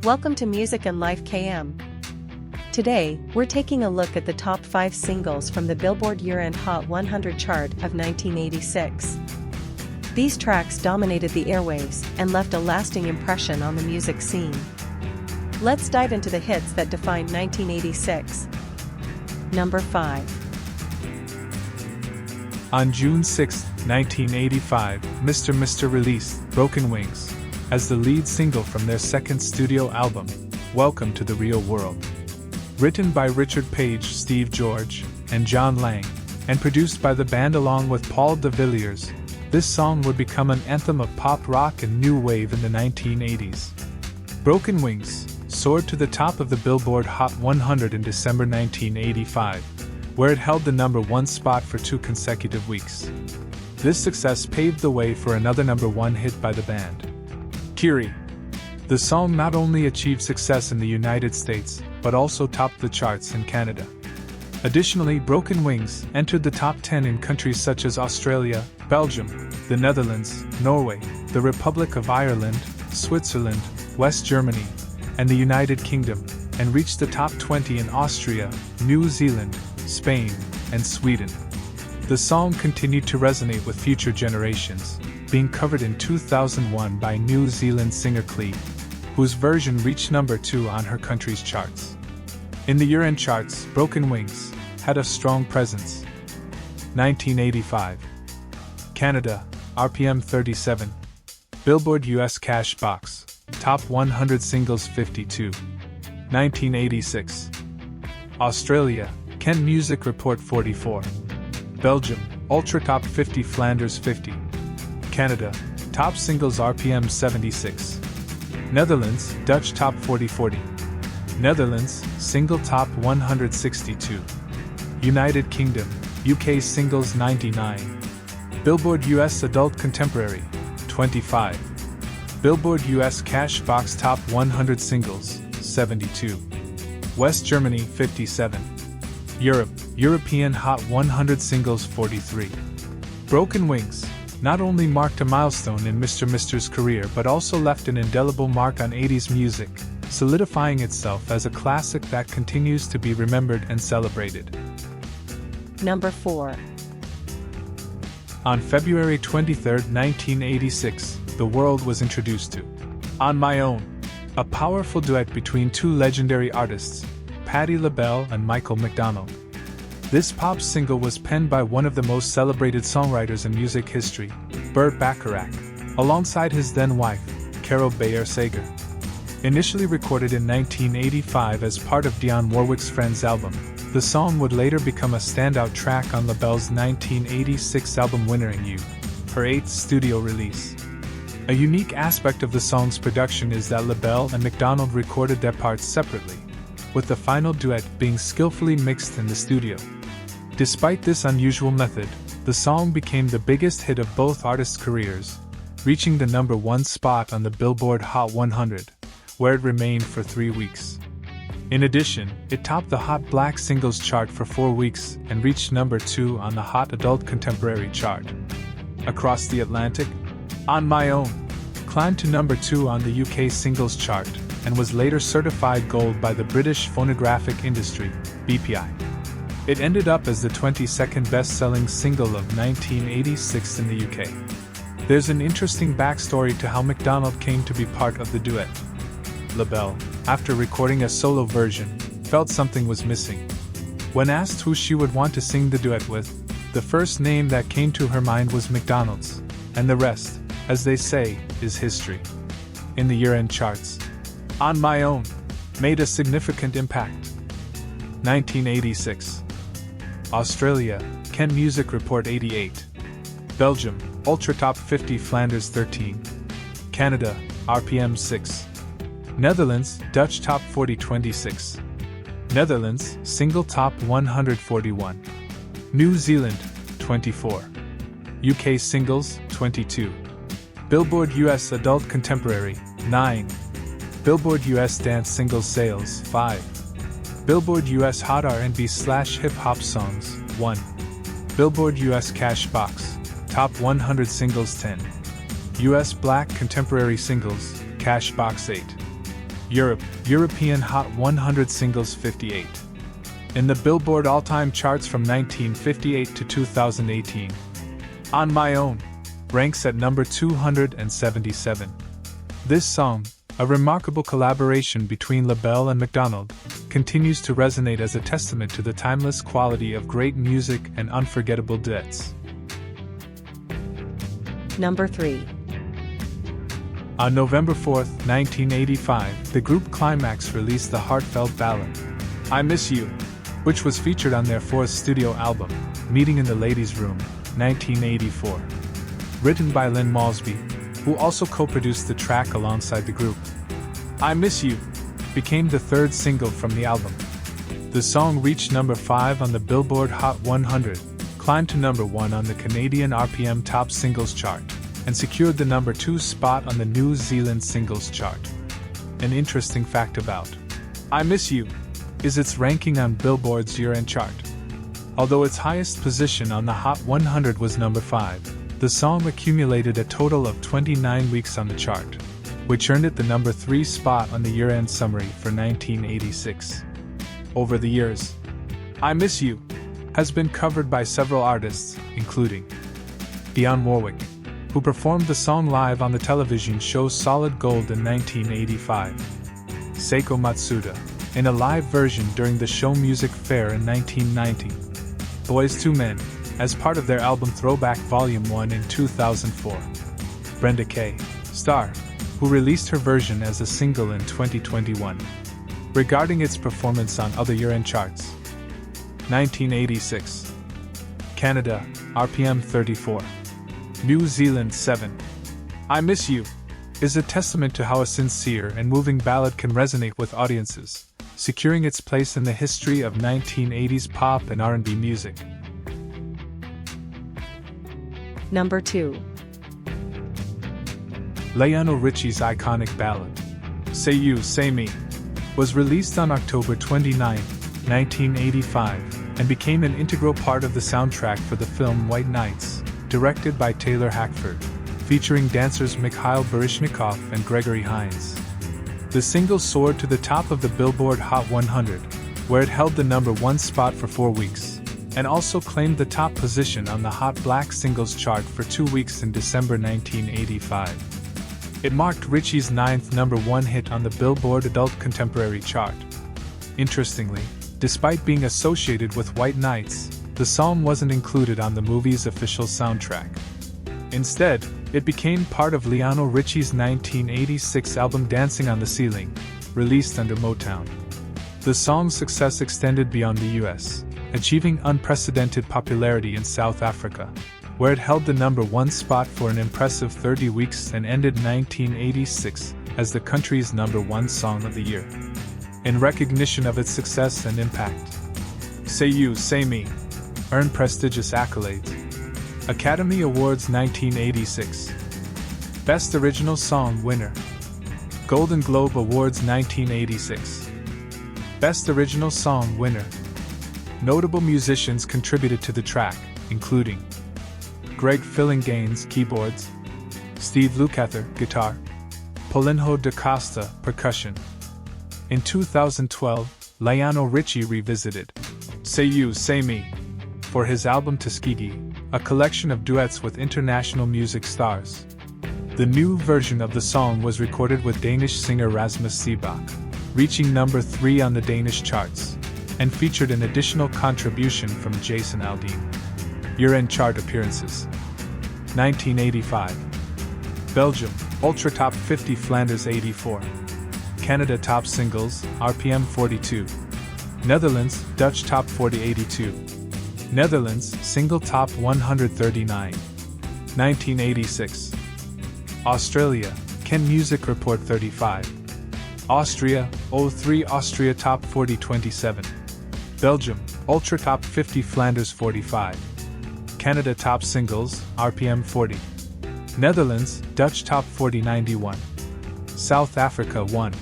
Welcome to Music and Life KM. Today, we're taking a look at the top 5 singles from the Billboard Year-End Hot 100 chart of 1986. These tracks dominated the airwaves and left a lasting impression on the music scene. Let's dive into the hits that defined 1986. Number 5. On June 6, 1985, Mr. released Broken Wings as the lead single from their second studio album, Welcome to the Real World. Written by Richard Page, Steve George, and John Lang, and produced by the band along with Paul de Villiers, this song would become an anthem of pop rock and new wave in the 1980s. Broken Wings soared to the top of the Billboard Hot 100 in December 1985, where it held the number 1 spot for 2 consecutive weeks. This success paved the way for another number 1 hit by the band, Kiri. The song not only achieved success in the United States, but also topped the charts in Canada. Additionally, Broken Wings entered the top 10 in countries such as Australia, Belgium, the Netherlands, Norway, the Republic of Ireland, Switzerland, West Germany, and the United Kingdom, and reached the top 20 in Austria, New Zealand, Spain, and Sweden. The song continued to resonate with future generations, being covered in 2001 by New Zealand singer Klymaxx, whose version reached number 2 on her country's charts. In the year-end charts, Broken Wings had a strong presence. 1985. Canada, RPM 37. Billboard US Cash Box, Top 100 Singles 52. 1986. Australia, Kent Music Report 44. Belgium, Ultra Top 50 Flanders 50. Canada, Top Singles RPM 76. Netherlands, Dutch Top 40. Netherlands, Single Top 162. United Kingdom, UK Singles 99. Billboard US Adult Contemporary, 25. Billboard US Cash Box Top 100 Singles, 72. West Germany 57. Europe, European Hot 100 Singles 43. Broken Wings not only marked a milestone in Mr.'s career but also left an indelible mark on 80s music, solidifying itself as a classic that continues to be remembered and celebrated. Number 4. On February 23, 1986, the world was introduced to On My Own, a powerful duet between 2 legendary artists, Patti LaBelle and Michael McDonald. This pop single was penned by one of the most celebrated songwriters in music history, Burt Bacharach, alongside his then-wife, Carol Bayer Sager. Initially recorded in 1985 as part of Dionne Warwick's Friends album, the song would later become a standout track on LaBelle's 1986 album Winnering You, her 8th studio release. A unique aspect of the song's production is that LaBelle and McDonald recorded their parts separately, with the final duet being skillfully mixed in the studio. Despite this unusual method, the song became the biggest hit of both artists' careers, reaching the number 1 spot on the Billboard Hot 100, where it remained for 3 weeks. In addition, it topped the Hot Black Singles chart for 4 weeks and reached number 2 on the Hot Adult Contemporary chart. Across the Atlantic, On My Own climbed to number 2 on the UK Singles chart and was later certified gold by the British Phonographic Industry, BPI. It ended up as the 22nd best-selling single of 1986 in the UK. There's an interesting backstory to how McDonald came to be part of the duet. LaBelle, after recording a solo version, felt something was missing. When asked who she would want to sing the duet with, the first name that came to her mind was McDonald's, and the rest, as they say, is history. In the year-end charts, On My Own made a significant impact. 1986. Australia, Kent Music Report 88. Belgium, Ultra Top 50 Flanders 13. Canada, RPM 6. Netherlands, Dutch Top 40 26. Netherlands, Single Top 141. New Zealand, 24. UK Singles, 22. Billboard US Adult Contemporary, 9. Billboard US Dance Singles Sales, 5. Billboard US Hot R&B/Hip Hop Songs, 1. Billboard US Cash Box, Top 100 Singles 10. US Black Contemporary Singles, Cash Box 8. Europe, European Hot 100 Singles 58. In the Billboard all-time charts from 1958 to 2018. On My Own ranks at number 277. This song, a remarkable collaboration between LaBelle and McDonald, continues to resonate as a testament to the timeless quality of great music and unforgettable duets. Number 3. On November 4, 1985, the group Klymaxx released the heartfelt ballad, I Miss You, which was featured on their fourth studio album, Meeting in the Ladies' Room, 1984. Written by Lynn Malsby, who also co-produced the track alongside the group. I Miss You became the third single from the album. The song reached number 5 on the Billboard Hot 100, climbed to number 1 on the Canadian RPM Top Singles chart, and secured the number 2 spot on the New Zealand Singles chart. An interesting fact about I Miss You is its ranking on Billboard's year-end chart. Although its highest position on the Hot 100 was number 5, the song accumulated a total of 29 weeks on the chart, which earned it the number 3 spot on the year-end summary for 1986. Over the years, I Miss You has been covered by several artists, including Dionne Warwick, who performed the song live on the television show Solid Gold in 1985, Seiko Matsuda, in a live version during the show Music Fair in 1990, Boyz II Men, as part of their album Throwback Volume 1 in 2004, Brenda K. Starr, who released her version as a single in 2021. Regarding its performance on other year-end charts, 1986, Canada, RPM 34, New Zealand 7. I Miss You is a testament to how a sincere and moving ballad can resonate with audiences, securing its place in the history of 1980s pop and R&B music. Number 2. Lionel Richie's iconic ballad, Say You, Say Me, was released on October 29, 1985, and became an integral part of the soundtrack for the film White Nights, directed by Taylor Hackford, featuring dancers Mikhail Baryshnikov and Gregory Hines. The single soared to the top of the Billboard Hot 100, where it held the number 1 spot for 4 weeks, and also claimed the top position on the Hot Black Singles chart for 2 weeks in December 1985. It marked Richie's 9th number 1 hit on the Billboard Adult Contemporary chart. Interestingly, despite being associated with White Nights, the song wasn't included on the movie's official soundtrack. Instead, it became part of Lionel Richie's 1986 album Dancing on the Ceiling, released under Motown. The song's success extended beyond the US, achieving unprecedented popularity in South Africa, where it held the number 1 spot for an impressive 30 weeks and ended 1986 as the country's number 1 song of the year. In recognition of its success and impact, Say You, Say Me earned prestigious accolades. Academy Awards 1986 Best Original Song winner, Golden Globe Awards 1986 Best Original Song winner. Notable musicians contributed to the track, including Greg Fillinganes keyboards, Steve Lukather guitar, Paulinho da Costa percussion. In 2012, Lionel Richie revisited Say You, Say Me for his album Tuskegee, a collection of duets with international music stars. The new version of the song was recorded with Danish singer Rasmus Seebach, reaching number 3 on the Danish charts, and featured an additional contribution from Jason Aldean. Year-end chart appearances. 1985. Belgium, Ultra Top 50 Flanders 84. Canada Top Singles, RPM 42. Netherlands, Dutch Top 40 82. Netherlands, Single Top 139. 1986. Australia, Ken Music Report 35. Austria, 03 Austria Top 40 27. Belgium, Ultra Top 50 Flanders 45. Canada Top Singles, RPM 40. Netherlands, Dutch Top 40 91. South Africa 1.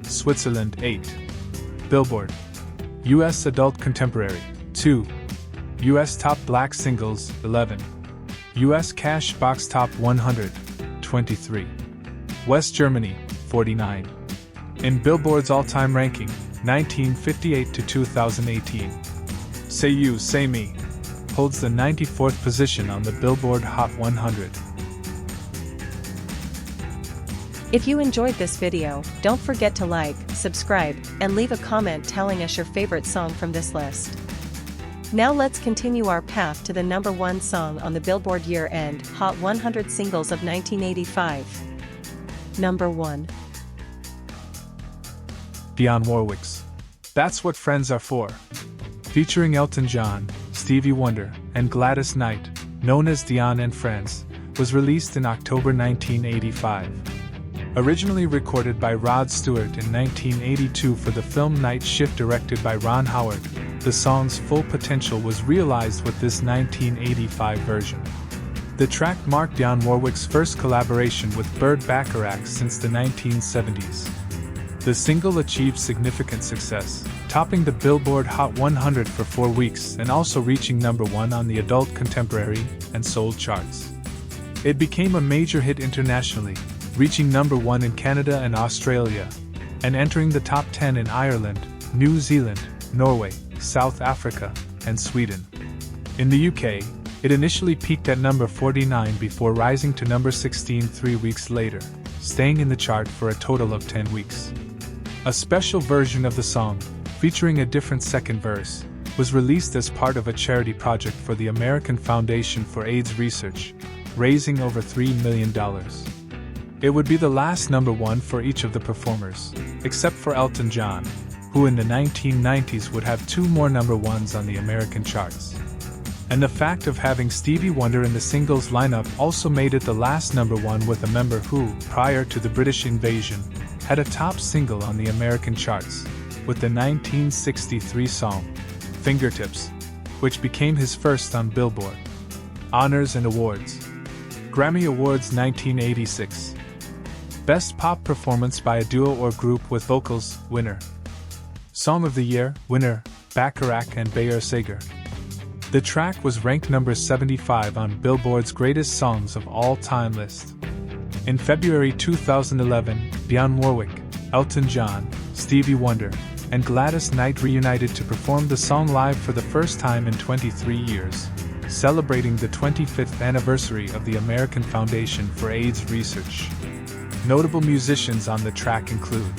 Switzerland 8. Billboard. US Adult Contemporary 2. US Top Black Singles 11. US Cash Box Top 100 23. West Germany 49. In Billboard's all-time ranking, 1958 to 2018. Say You, Say Me holds the 94th position on the Billboard Hot 100. If you enjoyed this video, don't forget to like, subscribe, and leave a comment telling us your favorite song from this list. Now let's continue our path to the number 1 song on the Billboard Year-End Hot 100 Singles of 1985. Number 1. Dionne Warwick's That's What Friends Are For, featuring Elton John, Stevie Wonder, and Gladys Knight, known as Dionne Friends, was released in October 1985. Originally recorded by Rod Stewart in 1982 for the film Night Shift directed by Ron Howard, the song's full potential was realized with this 1985 version. The track marked Dionne Warwick's first collaboration with Burt Bacharach since the 1970s. The single achieved significant success, topping the Billboard Hot 100 for 4 weeks and also reaching number 1 on the adult contemporary and soul charts. It became a major hit internationally, reaching number 1 in Canada and Australia, and entering the top 10 in Ireland, New Zealand, Norway, South Africa, and Sweden. In the UK, it initially peaked at number 49 before rising to number 16 3 weeks later, staying in the chart for a total of 10 weeks. A special version of the song, featuring a different second verse, was released as part of a charity project for the American Foundation for AIDS Research, raising over $3 million. It would be the last number 1 for each of the performers, except for Elton John, who in the 1990s would have 2 more number 1s on the American charts. And the fact of having Stevie Wonder in the singles lineup also made it the last number 1 with a member who, prior to the British invasion, had a top single on the American charts, with the 1963 song, Fingertips, which became his first on Billboard. Honors and Awards. Grammy Awards 1986. Best Pop Performance by a Duo or Group with Vocals, winner. Song of the Year, winner, Bacharach and Bayer Sager. The track was ranked number 75 on Billboard's Greatest Songs of All Time list. In February 2011, Dionne Warwick, Elton John, Stevie Wonder, and Gladys Knight reunited to perform the song live for the first time in 23 years, celebrating the 25th anniversary of the American Foundation for AIDS Research. Notable musicians on the track include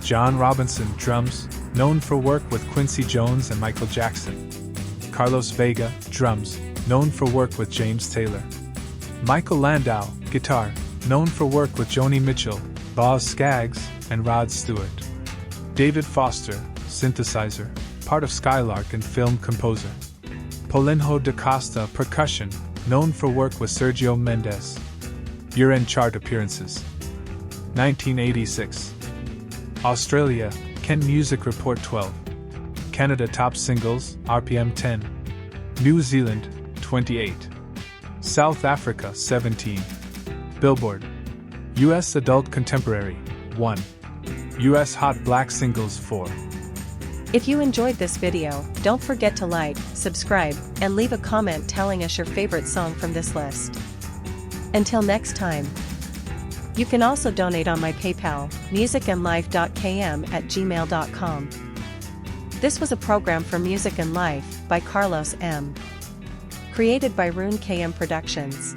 John Robinson, drums, known for work with Quincy Jones and Michael Jackson. Carlos Vega, drums, known for work with James Taylor. Michael Landau, guitar, known for work with Joni Mitchell, Boz Scaggs, and Rod Stewart. David Foster, synthesizer, part of Skylark and film composer. Paulinho da Costa, percussion, known for work with Sergio Mendes. Year-end chart appearances. 1986. Australia, Kent Music Report 12. Canada top singles, RPM 10. New Zealand, 28. South Africa, 17. Billboard. US Adult Contemporary, 1. US Hot Black Singles, 4. If you enjoyed this video, don't forget to like, subscribe, and leave a comment telling us your favorite song from this list. Until next time. You can also donate on my PayPal, musicandlife.km@gmail.com. This was a program for Music and Life by Karlos M. Created by Rune KM Productions.